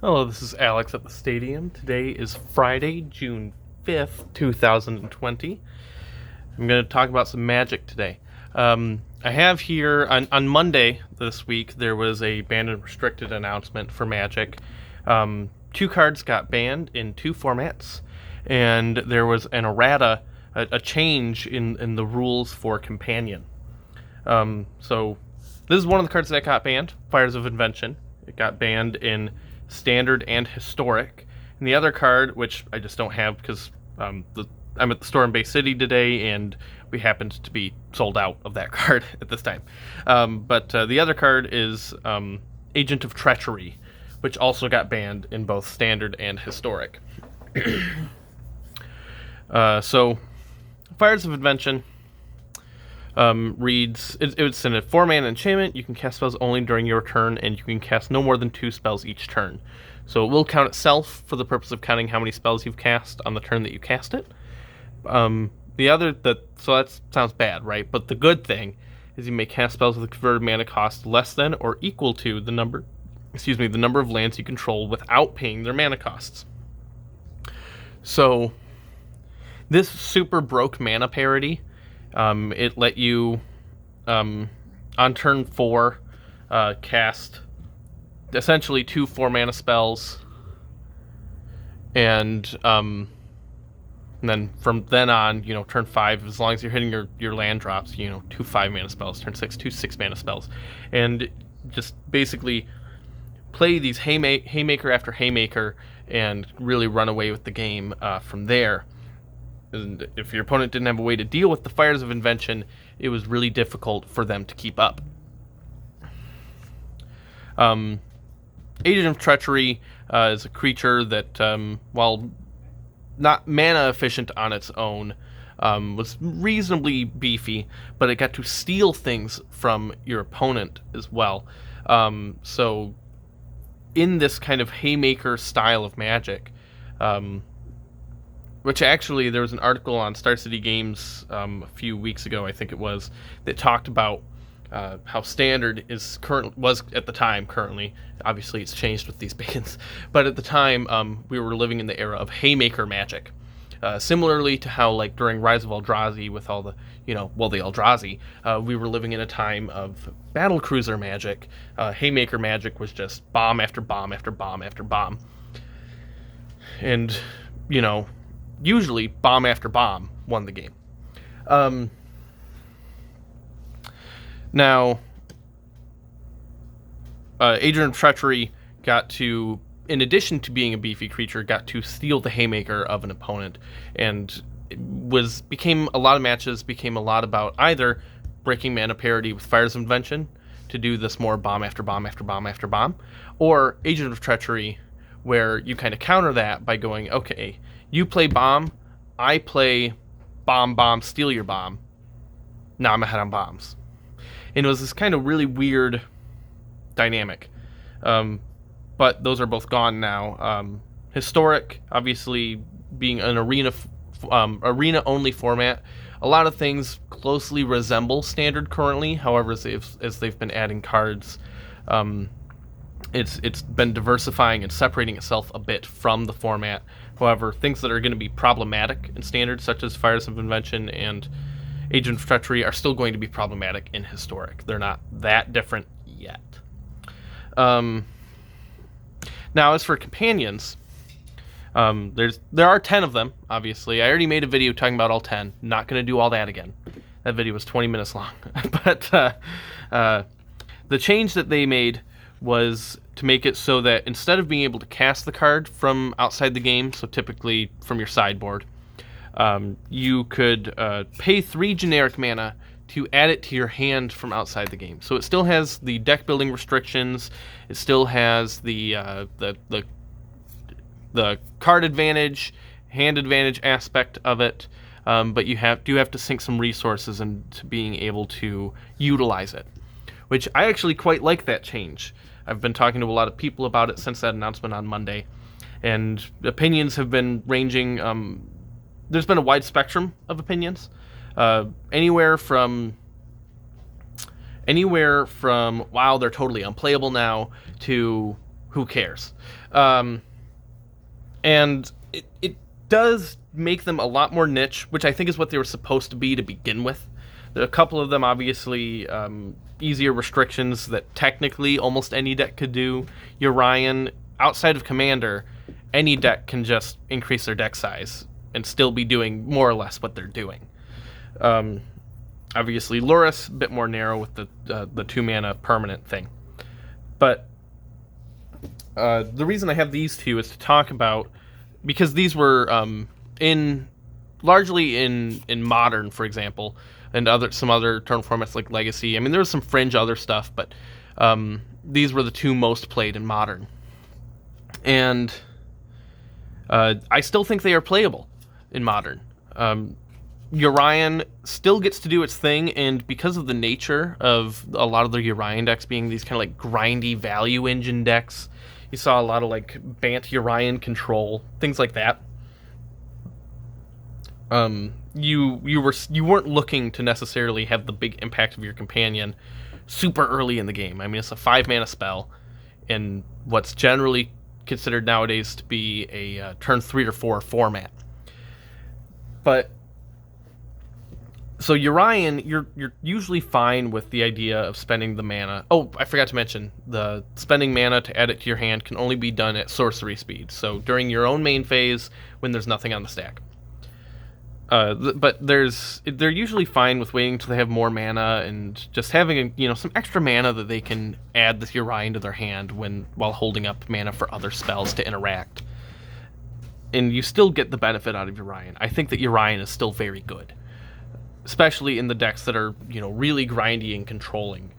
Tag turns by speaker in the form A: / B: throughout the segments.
A: Hello, this is Alex at the stadium. Today is Friday, June 5th, 2020. I'm going to talk about some Magic today. I have here, on Monday this week, there was a banned and restricted announcement for Magic. Two cards got banned in two formats, and there was an errata, a change in the rules for Companion. So this is one of the cards that got banned, Fires of Invention. It got banned in Standard and Historic. And the other card, which I just don't have because I'm at the store in Bay City today, and we happened to be sold out of that card at this time. But the other card is Agent of Treachery, which also got banned in both Standard and Historic. So, Fires of Invention reads, it's in a 4-mana enchantment. You can cast spells only during your turn, and you can cast no more than 2 spells each turn. So it will count itself for the purpose of counting how many spells you've cast on the turn that you cast it. So that sounds bad, right? But the good thing is you may cast spells with a converted mana cost less than or equal to the number of lands you control without paying their mana costs. So this super broke mana parity. It let you, on turn 4, cast essentially 2 4-mana spells, and then from then on, turn 5, as long as you're hitting your land drops, 2 5-mana spells, turn 6, 2 6-mana spells, and just basically play these haymaker after haymaker and really run away with the game from there. And if your opponent didn't have a way to deal with the Fires of Invention, it was really difficult for them to keep up. Agent of Treachery is a creature that, while not mana efficient on its own, was reasonably beefy, but it got to steal things from your opponent as well. So in this kind of haymaker style of Magic, which actually there was an article on Star City Games a few weeks ago, I think it was, that talked about how Standard was at the time. Currently, obviously it's changed with these bans, but at the time we were living in the era of haymaker Magic. Similarly to how, like, during Rise of Eldrazi with all the the Eldrazi, we were living in a time of battlecruiser Magic. Haymaker Magic was just bomb after bomb after bomb after bomb, and usually bomb after bomb won the game. Now, Agent of Treachery got to, in addition to being a beefy creature, got to steal the haymaker of an opponent, and a lot of matches became a lot about either breaking mana parity with Fires of Invention to do this more bomb after bomb after bomb after bomb, or Agent of Treachery, where you kind of counter that by going, okay, you play bomb, I play bomb, steal your bomb. Now I'm ahead on bombs. And it was this kind of really weird dynamic. But those are both gone now. Historic, obviously, being an arena-only format, a lot of things closely resemble Standard currently. However, as they've been adding cards, it's been diversifying and separating itself a bit from the format. However, things that are going to be problematic in Standard, such as Fires of Invention and Agent of Treachery, are still going to be problematic in Historic. They're not that different yet. Now, as for companions, there are 10 of them, obviously. I already made a video talking about all 10. Not going to do all that again. That video was 20 minutes long. But the change that they made was to make it so that instead of being able to cast the card from outside the game, so typically from your sideboard, you could pay 3 generic mana to add it to your hand from outside the game. So it still has the deck building restrictions. It still has the card advantage, hand advantage aspect of it, but you do have to sink some resources into being able to utilize it, which I actually quite like that change. I've been talking to a lot of people about it since that announcement on Monday, and opinions have been ranging. There's been a wide spectrum of opinions, anywhere from wow, they're totally unplayable now, to who cares? And it does make them a lot more niche, which I think is what they were supposed to be to begin with. There are a couple of them, obviously, easier restrictions that technically almost any deck could do. Urian, outside of Commander, any deck can just increase their deck size and still be doing more or less what they're doing. Obviously, Lurrus, a bit more narrow with the 2-mana permanent thing. But the reason I have these two is to talk about, because these were largely in Modern, for example, and some other turn formats like Legacy. I mean, there was some fringe other stuff, but these were the two most played in Modern. And I still think they are playable in Modern. Urian still gets to do its thing, and because of the nature of a lot of the Urian decks being these kind of like grindy value engine decks, you saw a lot of like Bant Urian control, things like that. You weren't looking to necessarily have the big impact of your companion super early in the game. I mean, it's a 5-mana spell in what's generally considered nowadays to be a turn 3 or 4 format. But so Urian, you're usually fine with the idea of spending the mana. Oh, I forgot to mention, the spending mana to add it to your hand can only be done at sorcery speed. So during your own main phase, when there's nothing on the stack. But they're usually fine with waiting until they have more mana and just having some extra mana that they can add this Urian to their hand while holding up mana for other spells to interact. And you still get the benefit out of Urian. I think that Urian is still very good, especially in the decks that are really grindy and controlling.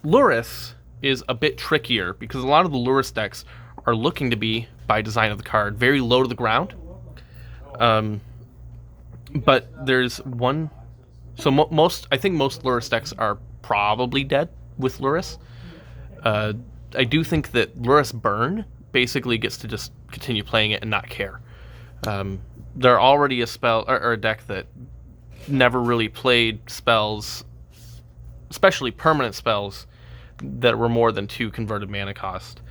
A: Lurrus is a bit trickier because a lot of the Lurrus decks are looking to be, by design of the card, very low to the ground. But there's one. So I think most Lurrus decks are probably dead with Lurrus. I do think that Lurrus Burn basically gets to just continue playing it and not care. They're already a spell or a deck that never really played spells, especially permanent spells, that were more than 2 converted mana cost.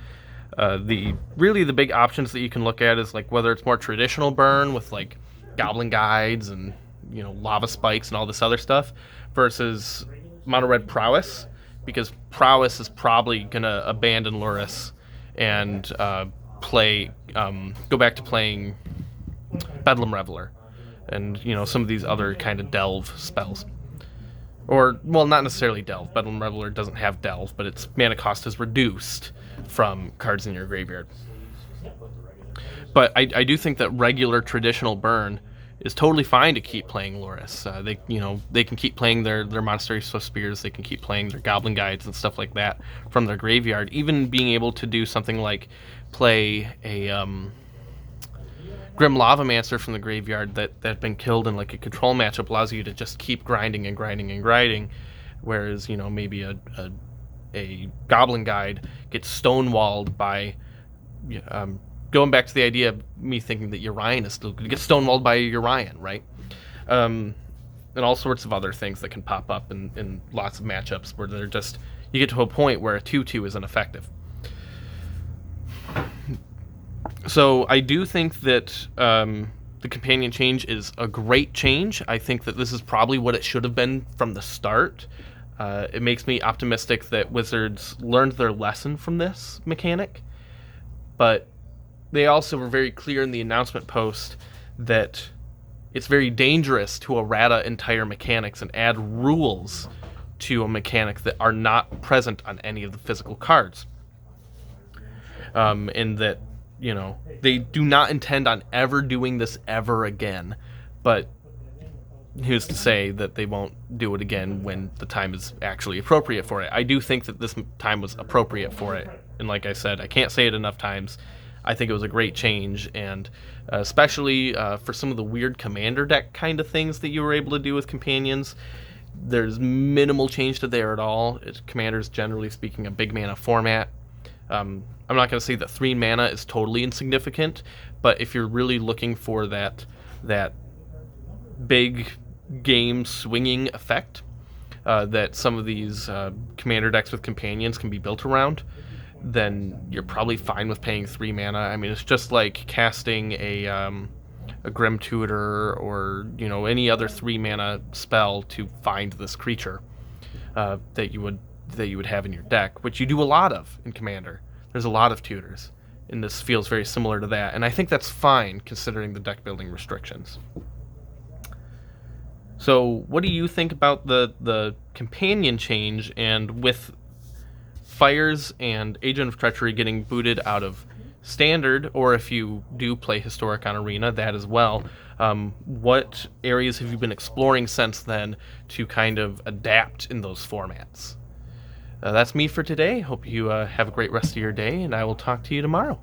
A: The big options that you can look at is like whether it's more traditional burn with like Goblin Guides and Lava Spikes and all this other stuff, versus Mono Red Prowess, because Prowess is probably gonna abandon Lurrus and go back to playing Bedlam Reveler and some of these other kind of delve spells. Or, well, not necessarily delve. Bedlam Reveler doesn't have delve, but its mana cost is reduced from cards in your graveyard. But I do think that regular traditional burn is totally fine to keep playing Lurrus. They can keep playing their Monastery Swift Spears, they can keep playing their Goblin Guides and stuff like that from their graveyard. Even being able to do something like play a Grim Lavamancer from the graveyard that had been killed in like a control matchup allows you to just keep grinding and grinding and grinding, whereas maybe a Goblin Guide gets stonewalled by going back to the idea of me thinking that Urian is still going to get stonewalled by Urian, right? And all sorts of other things that can pop up in lots of matchups where you get to a point where a 2/2 isn't effective. So I do think that the companion change is a great change. I think that this is probably what it should have been from the start. It makes me optimistic that Wizards learned their lesson from this mechanic, but they also were very clear in the announcement post that it's very dangerous to errata entire mechanics and add rules to a mechanic that are not present on any of the physical cards. And that, they do not intend on ever doing this ever again, but who's to say that they won't do it again when the time is actually appropriate for it. I do think that this time was appropriate for it, and like I said, I can't say it enough times. I think it was a great change, and especially for some of the weird commander deck kind of things that you were able to do with companions, there's minimal change to there at all. Commander's, generally speaking, a big mana format. I'm not going to say that 3 mana is totally insignificant, but if you're really looking for that big game swinging effect that some of these commander decks with companions can be built around, then you're probably fine with paying 3 mana. I mean, it's just like casting a Grim Tutor or any other 3 mana spell to find this creature that you would have in your deck, which you do a lot of in Commander. There's a lot of tutors, and this feels very similar to that, and I think that's fine considering the deck building restrictions. So what do you think about the companion change, and with Fires and Agent of Treachery getting booted out of Standard, or if you do play Historic on Arena, that as well, what areas have you been exploring since then to kind of adapt in those formats? That's me for today. Hope you have a great rest of your day, and I will talk to you tomorrow.